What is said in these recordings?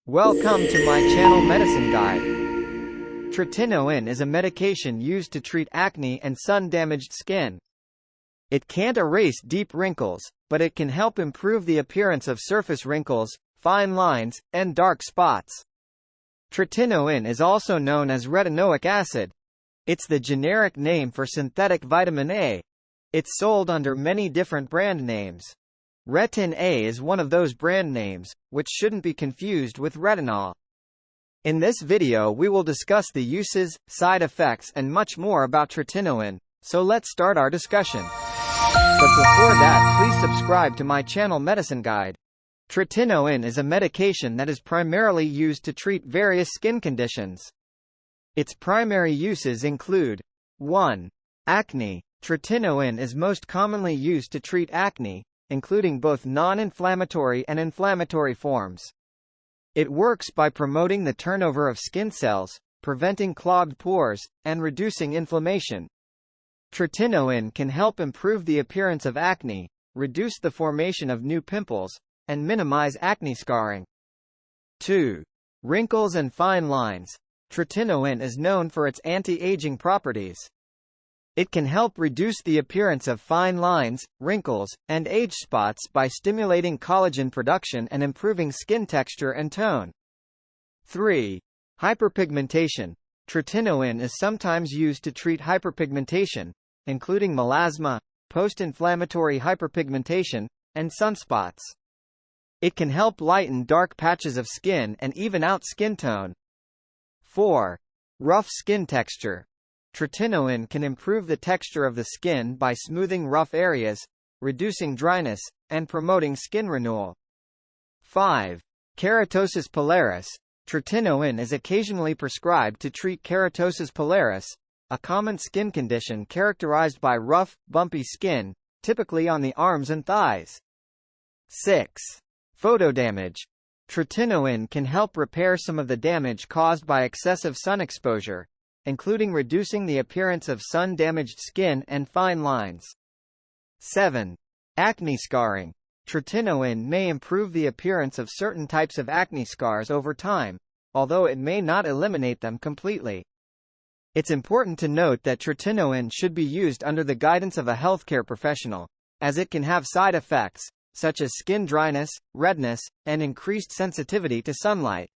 Welcome to my channel Medicine Guide. Tretinoin is a medication used to treat acne and sun-damaged skin. It can't erase deep wrinkles, but it can help improve the appearance of surface wrinkles, fine lines, and dark spots. Tretinoin is also known as retinoic acid. It's the generic name for synthetic vitamin A. It's sold under many different brand names. Retin A is one of those brand names, which shouldn't be confused with retinol. In this video we will discuss the uses, side effects and much more about tretinoin, so let's start our discussion. But before that, please subscribe to my channel Medicine Guide. Tretinoin is a medication that is primarily used to treat various skin conditions. Its primary uses include 1. Acne. Tretinoin is most commonly used to treat acne, including both non-inflammatory and inflammatory forms. It works by promoting the turnover of skin cells, preventing clogged pores, and reducing inflammation. Tretinoin can help improve the appearance of acne, reduce the formation of new pimples, and minimize acne scarring. 2. Wrinkles and Fine Lines. Tretinoin is known for its anti-aging properties. It can help reduce the appearance of fine lines, wrinkles, and age spots by stimulating collagen production and improving skin texture and tone. 3. Hyperpigmentation. Tretinoin is sometimes used to treat hyperpigmentation, including melasma, post-inflammatory hyperpigmentation, and sunspots. It can help lighten dark patches of skin and even out skin tone. 4. Rough skin texture. Tretinoin can improve the texture of the skin by smoothing rough areas, reducing dryness, and promoting skin renewal. 5. Keratosis pilaris. Tretinoin is occasionally prescribed to treat keratosis pilaris, a common skin condition characterized by rough, bumpy skin, typically on the arms and thighs. 6. Photodamage. Tretinoin can help repair some of the damage caused by excessive sun exposure, including reducing the appearance of sun-damaged skin and fine lines. 7. Acne scarring. Tretinoin may improve the appearance of certain types of acne scars over time, although it may not eliminate them completely. It's important to note that tretinoin should be used under the guidance of a healthcare professional, as it can have side effects, such as skin dryness, redness, and increased sensitivity to sunlight.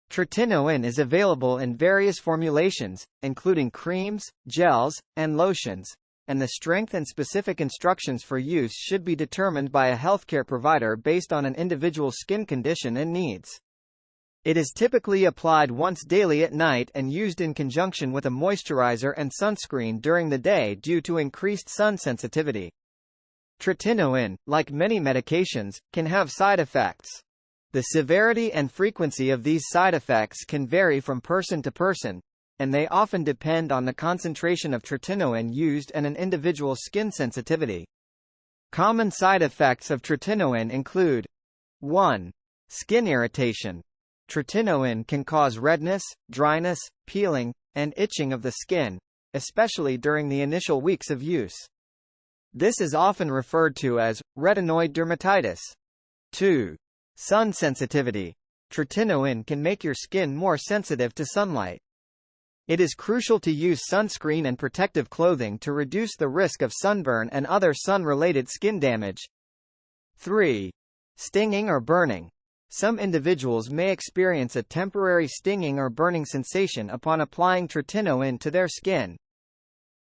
Tretinoin is available in various formulations, including creams, gels, and lotions, and the strength and specific instructions for use should be determined by a healthcare provider based on an individual skin condition and needs. It is typically applied once daily at night and used in conjunction with a moisturizer and sunscreen during the day due to increased sun sensitivity. Tretinoin, like many medications, can have side effects. The severity and frequency of these side effects can vary from person to person, and they often depend on the concentration of tretinoin used and an individual's skin sensitivity. Common side effects of tretinoin include 1. Skin irritation. Tretinoin can cause redness, dryness, peeling, and itching of the skin, especially during the initial weeks of use. This is often referred to as retinoid dermatitis. 2. Sun sensitivity. Tretinoin can make your skin more sensitive to sunlight. It is crucial to use sunscreen and protective clothing to reduce the risk of sunburn and other sun-related skin damage. 3. Stinging or burning. Some individuals may experience a temporary stinging or burning sensation upon applying tretinoin to their skin.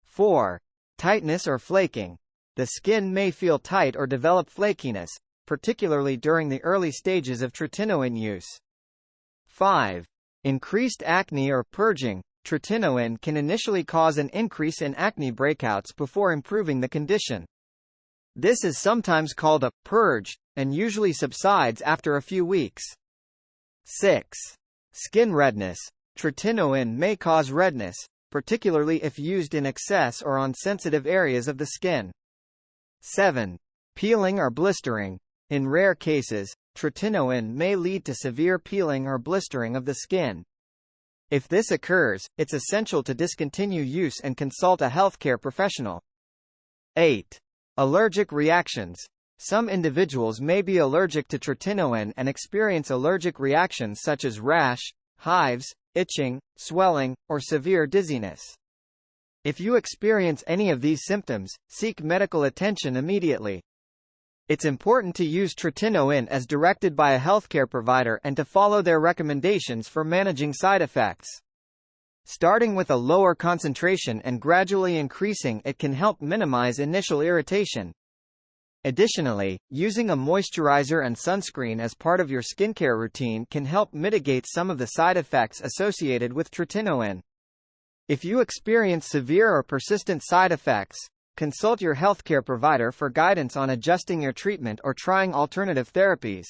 4. Tightness or flaking. The skin may feel tight or develop flakiness, particularly during the early stages of tretinoin use. 5. Increased acne or purging. Tretinoin can initially cause an increase in acne breakouts before improving the condition. This is sometimes called a purge, and usually subsides after a few weeks. 6. Skin redness. Tretinoin may cause redness, particularly if used in excess or on sensitive areas of the skin. 7. Peeling or blistering. In rare cases, tretinoin may lead to severe peeling or blistering of the skin. If this occurs, it's essential to discontinue use and consult a healthcare professional. 8. Allergic reactions. Some individuals may be allergic to tretinoin and experience allergic reactions such as rash, hives, itching, swelling, or severe dizziness. If you experience any of these symptoms, seek medical attention immediately. It's important to use tretinoin as directed by a healthcare provider and to follow their recommendations for managing side effects. Starting with a lower concentration and gradually increasing it can help minimize initial irritation. Additionally, using a moisturizer and sunscreen as part of your skincare routine can help mitigate some of the side effects associated with tretinoin. If you experience severe or persistent side effects, consult your healthcare provider for guidance on adjusting your treatment or trying alternative therapies.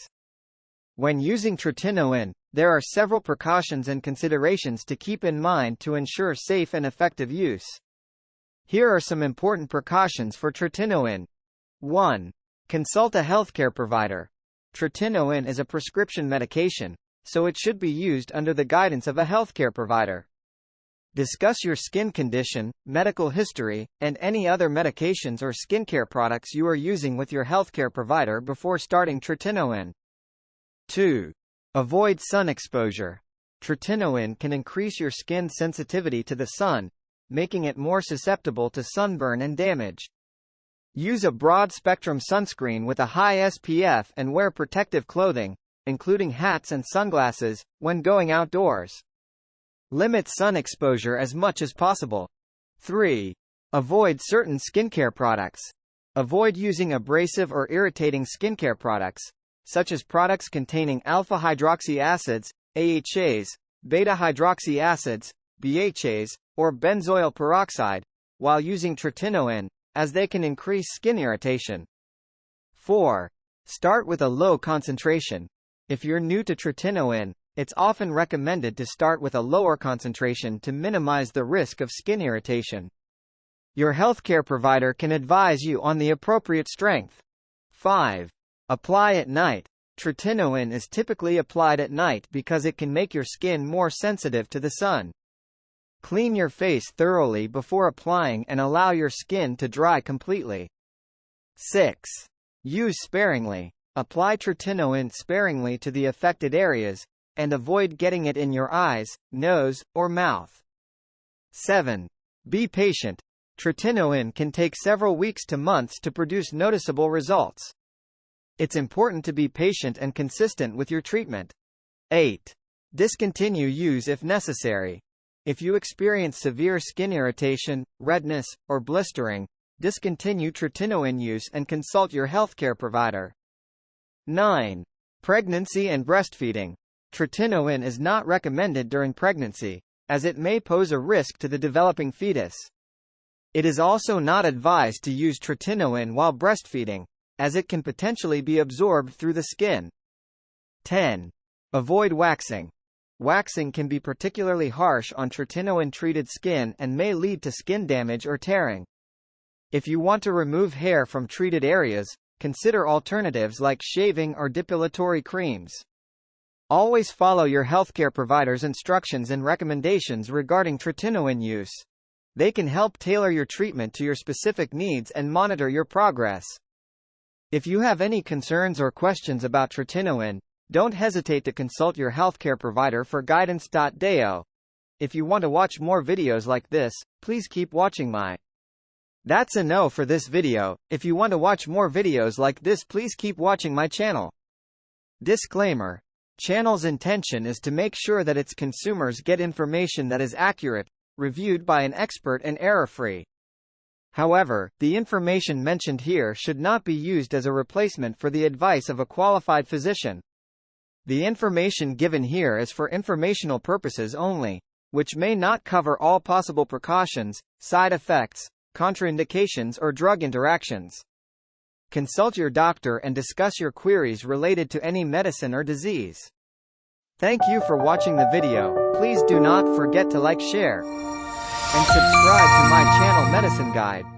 When using tretinoin, there are several precautions and considerations to keep in mind to ensure safe and effective use. Here are some important precautions for tretinoin. 1. Consult a healthcare provider. Tretinoin is a prescription medication, so it should be used under the guidance of a healthcare provider. Discuss your skin condition, medical history, and any other medications or skincare products you are using with your healthcare provider before starting tretinoin. 2. Avoid sun exposure. Tretinoin can increase your skin sensitivity to the sun, making it more susceptible to sunburn and damage. Use a broad-spectrum sunscreen with a high SPF and wear protective clothing, including hats and sunglasses, when going outdoors. Limit sun exposure as much as possible. 3. Avoid certain skincare products. Avoid using abrasive or irritating skincare products, such as products containing alpha-hydroxy acids, AHAs, beta-hydroxy acids, BHAs, or benzoyl peroxide, while using tretinoin, as they can increase skin irritation. 4. Start with a low concentration. If you're new to tretinoin, it's often recommended to start with a lower concentration to minimize the risk of skin irritation. Your healthcare provider can advise you on the appropriate strength. 5. Apply at night. Tretinoin is typically applied at night because it can make your skin more sensitive to the sun. Clean your face thoroughly before applying and allow your skin to dry completely. 6. Use sparingly. Apply tretinoin sparingly to the affected areas, and avoid getting it in your eyes, nose, or mouth. 7. Be patient. Tretinoin can take several weeks to months to produce noticeable results. It's important to be patient and consistent with your treatment. 8. Discontinue use if necessary. If you experience severe skin irritation, redness, or blistering, discontinue tretinoin use and consult your healthcare provider. 9. Pregnancy and breastfeeding. Tretinoin is not recommended during pregnancy, as it may pose a risk to the developing fetus. It is also not advised to use tretinoin while breastfeeding, as it can potentially be absorbed through the skin. 10. Avoid waxing. Waxing can be particularly harsh on tretinoin-treated skin and may lead to skin damage or tearing. If you want to remove hair from treated areas, consider alternatives like shaving or depilatory creams. Always follow your healthcare provider's instructions and recommendations regarding tretinoin use. They can help tailor your treatment to your specific needs and monitor your progress. If you have any concerns or questions about tretinoin, don't hesitate to consult your healthcare provider for guidance. Deo. If you want to watch more videos like this, please keep watching my. That's a no for this video. If you want to watch more videos like this, please keep watching my channel. Disclaimer. Channel's intention is to make sure that its consumers get information that is accurate, reviewed by an expert and error-free. However, the information mentioned here should not be used as a replacement for the advice of a qualified physician. The information given here is for informational purposes only, which may not cover all possible precautions, side effects, contraindications or drug interactions. Consult your doctor and discuss your queries related to any medicine or disease. Thank you for watching the video. Please do not forget to like, share, and subscribe to my channel Medicine Guide.